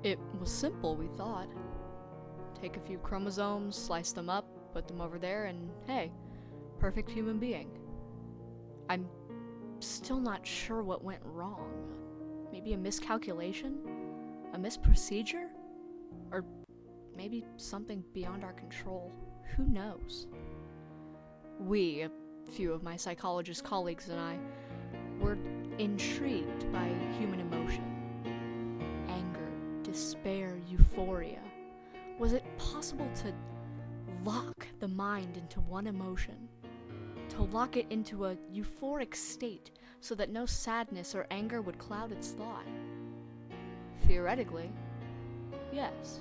It was simple, we thought. Take a few chromosomes, slice them up, put them over there, and hey, perfect human being. I'm still not sure what went wrong. Maybe a miscalculation? A misprocedure? Or maybe something beyond our control. Who knows? We, a few of my psychologist colleagues and I, were intrigued by human emotion. Anger, despair, euphoria. Was it possible to lock the mind into one emotion? To lock it into a euphoric state so that no sadness or anger would cloud its thought? Theoretically, yes.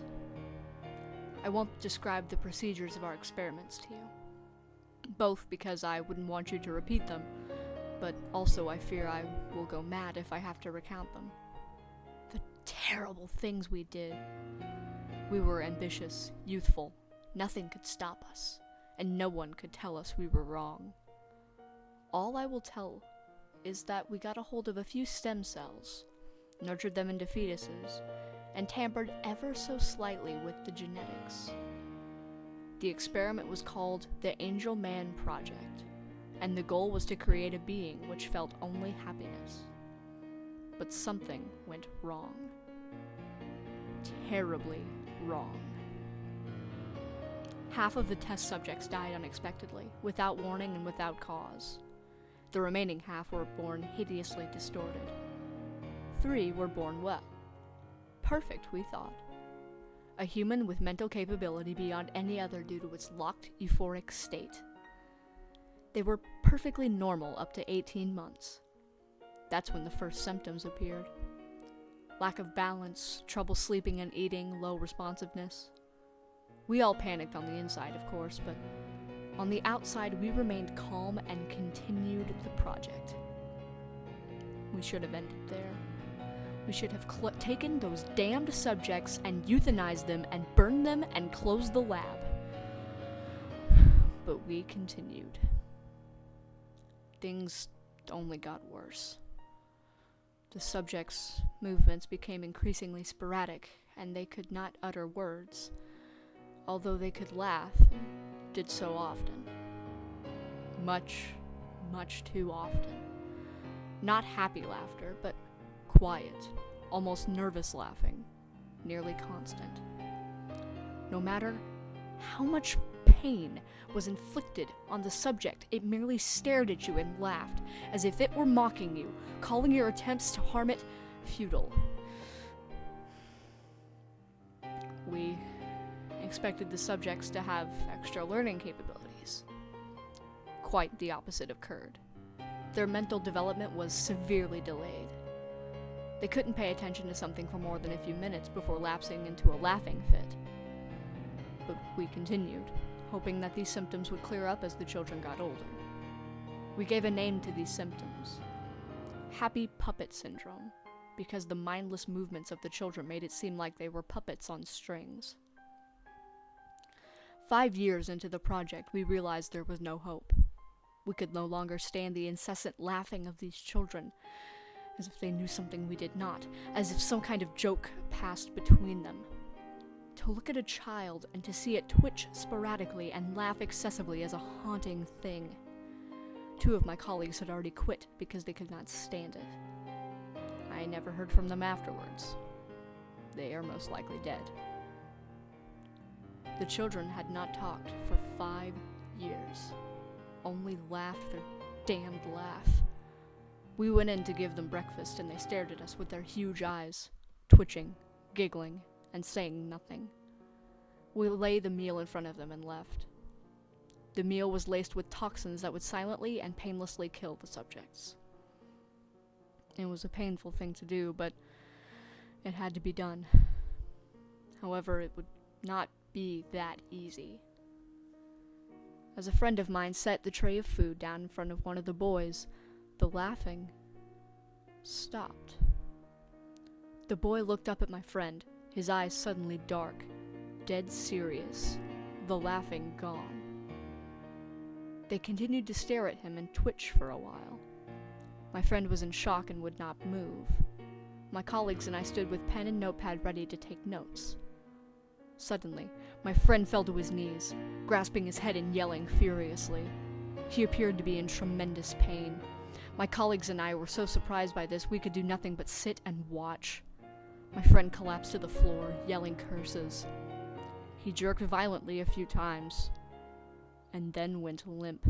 I won't describe the procedures of our experiments to you. Both because I wouldn't want you to repeat them, but also I fear I will go mad if I have to recount them. The terrible things we did. We were ambitious, youthful. Nothing could stop us, and no one could tell us we were wrong. All I will tell is that we got a hold of a few stem cells, nurtured them into fetuses, and tampered ever so slightly with the genetics. The experiment was called the Angel Man Project, and the goal was to create a being which felt only happiness. But something went wrong. Terribly wrong. Half of the test subjects died unexpectedly, without warning and without cause. The remaining half were born hideously distorted. 3 were born well. Perfect, we thought. A human with mental capability beyond any other due to its locked, euphoric state. They were perfectly normal up to 18 months. That's when the first symptoms appeared. Lack of balance, trouble sleeping and eating, low responsiveness. We all panicked on the inside, of course, but on the outside we remained calm and continued the project. We should have ended there. We should have taken those damned subjects and euthanized them and burned them and closed the lab. But we continued. Things only got worse. The subjects' movements became increasingly sporadic, and they could not utter words, although they could laugh, and did so often. Much, much too often. Not happy laughter, but quiet, almost nervous laughing, nearly constant. No matter how much pain was inflicted on the subject, it merely stared at you and laughed, as if it were mocking you, calling your attempts to harm it futile. We expected the subjects to have extra learning capabilities. Quite the opposite occurred. Their mental development was severely delayed. They couldn't pay attention to something for more than a few minutes before lapsing into a laughing fit. But we continued, hoping that these symptoms would clear up as the children got older. We gave a name to these symptoms. Happy puppet syndrome, because the mindless movements of the children made it seem like they were puppets on strings. 5 years into the project, we realized there was no hope. We could no longer stand the incessant laughing of these children, as if they knew something we did not, as if some kind of joke passed between them. To look at a child and to see it twitch sporadically and laugh excessively is a haunting thing. 2 of my colleagues had already quit because they could not stand it. I never heard from them afterwards. They are most likely dead. The children had not talked for 5 years. Only laughed their damned laugh. We went in to give them breakfast, and they stared at us with their huge eyes, twitching, giggling, and saying nothing. We laid the meal in front of them and left. The meal was laced with toxins that would silently and painlessly kill the subjects. It was a painful thing to do, but it had to be done. However, it would not be that easy. As a friend of mine set the tray of food down in front of one of the boys, the laughing stopped. The boy looked up at my friend, his eyes suddenly dark, dead serious, the laughing gone. They continued to stare at him and twitch for a while. My friend was in shock and would not move. My colleagues and I stood with pen and notepad ready to take notes. Suddenly, my friend fell to his knees, grasping his head and yelling furiously. He appeared to be in tremendous pain. My colleagues and I were so surprised by this we could do nothing but sit and watch. My friend collapsed to the floor, yelling curses. He jerked violently a few times, and then went limp.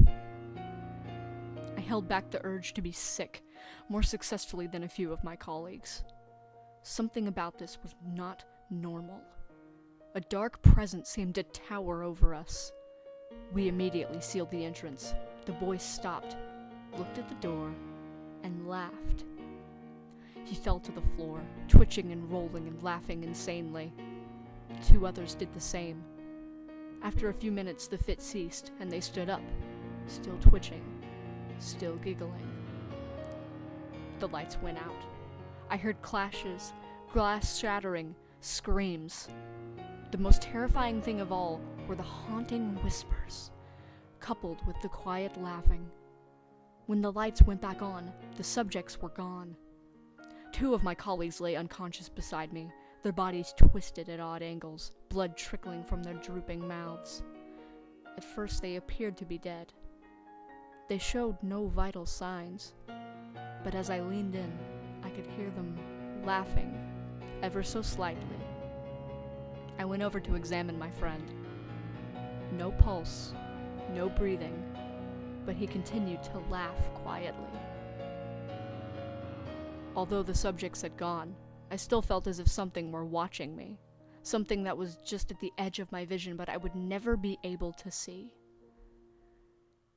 I held back the urge to be sick, more successfully than a few of my colleagues. Something about this was not normal. A dark presence seemed to tower over us. We immediately sealed the entrance. The boy stopped, looked at the door, and laughed. He fell to the floor, twitching and rolling and laughing insanely. 2 others did the same. After a few minutes, the fit ceased, and they stood up, still twitching, still giggling. The lights went out. I heard clashes, glass shattering, screams. The most terrifying thing of all were the haunting whispers, coupled with the quiet laughing. When the lights went back on, the subjects were gone. 2 of my colleagues lay unconscious beside me, their bodies twisted at odd angles, blood trickling from their drooping mouths. At first they appeared to be dead. They showed no vital signs, but as I leaned in, I could hear them laughing, ever so slightly. I went over to examine my friend. No pulse, no breathing, but he continued to laugh quietly. Although the subjects had gone, I still felt as if something were watching me, something that was just at the edge of my vision but I would never be able to see.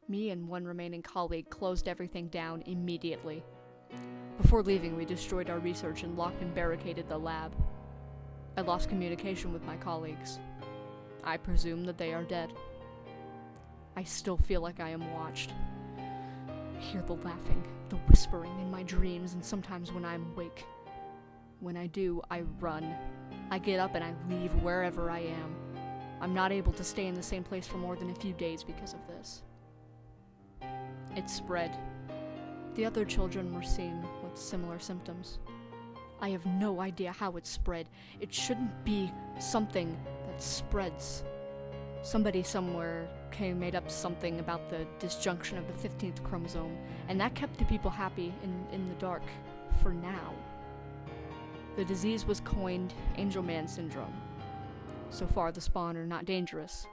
Me and 1 remaining colleague closed everything down immediately. Before leaving, we destroyed our research and locked and barricaded the lab. I lost communication with my colleagues. I presume that they are dead. I still feel like I am watched. I hear the laughing, the whispering in my dreams, and sometimes when I'm awake. When I do, I run. I get up and I leave wherever I am. I'm not able to stay in the same place for more than a few days because of this. It spread. The other children were seen with similar symptoms. I have no idea how it spread. It shouldn't be something that spreads. Somebody somewhere made up something about the disjunction of the 15th chromosome, and that kept the people happy in the dark, for now. The disease was coined Angel Man Syndrome. So far, the spawn are not dangerous,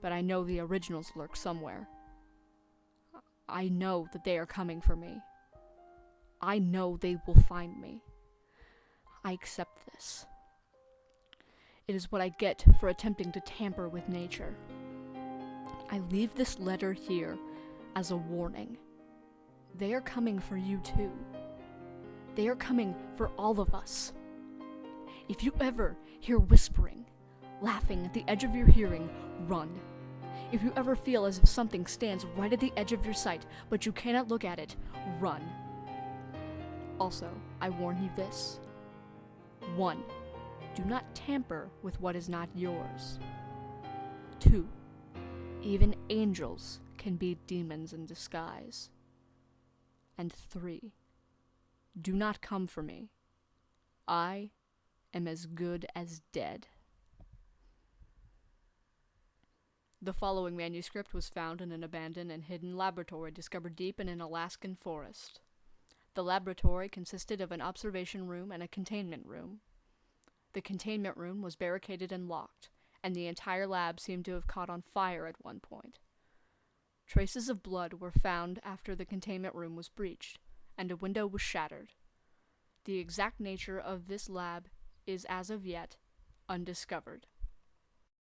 but I know the originals lurk somewhere. I know that they are coming for me. I know they will find me. I accept this. It is what I get for attempting to tamper with nature. I leave this letter here as a warning. They are coming for you too. They are coming for all of us. If you ever hear whispering, laughing at the edge of your hearing, run. If you ever feel as if something stands right at the edge of your sight, but you cannot look at it, run. Also, I warn you this. 1. Do not tamper with what is not yours. 2. Even angels can be demons in disguise. And 3. Do not come for me. I am as good as dead. The following manuscript was found in an abandoned and hidden laboratory discovered deep in an Alaskan forest. The laboratory consisted of an observation room and a containment room. The containment room was barricaded and locked, and the entire lab seemed to have caught on fire at one point. Traces of blood were found after the containment room was breached, and a window was shattered. The exact nature of this lab is as of yet undiscovered.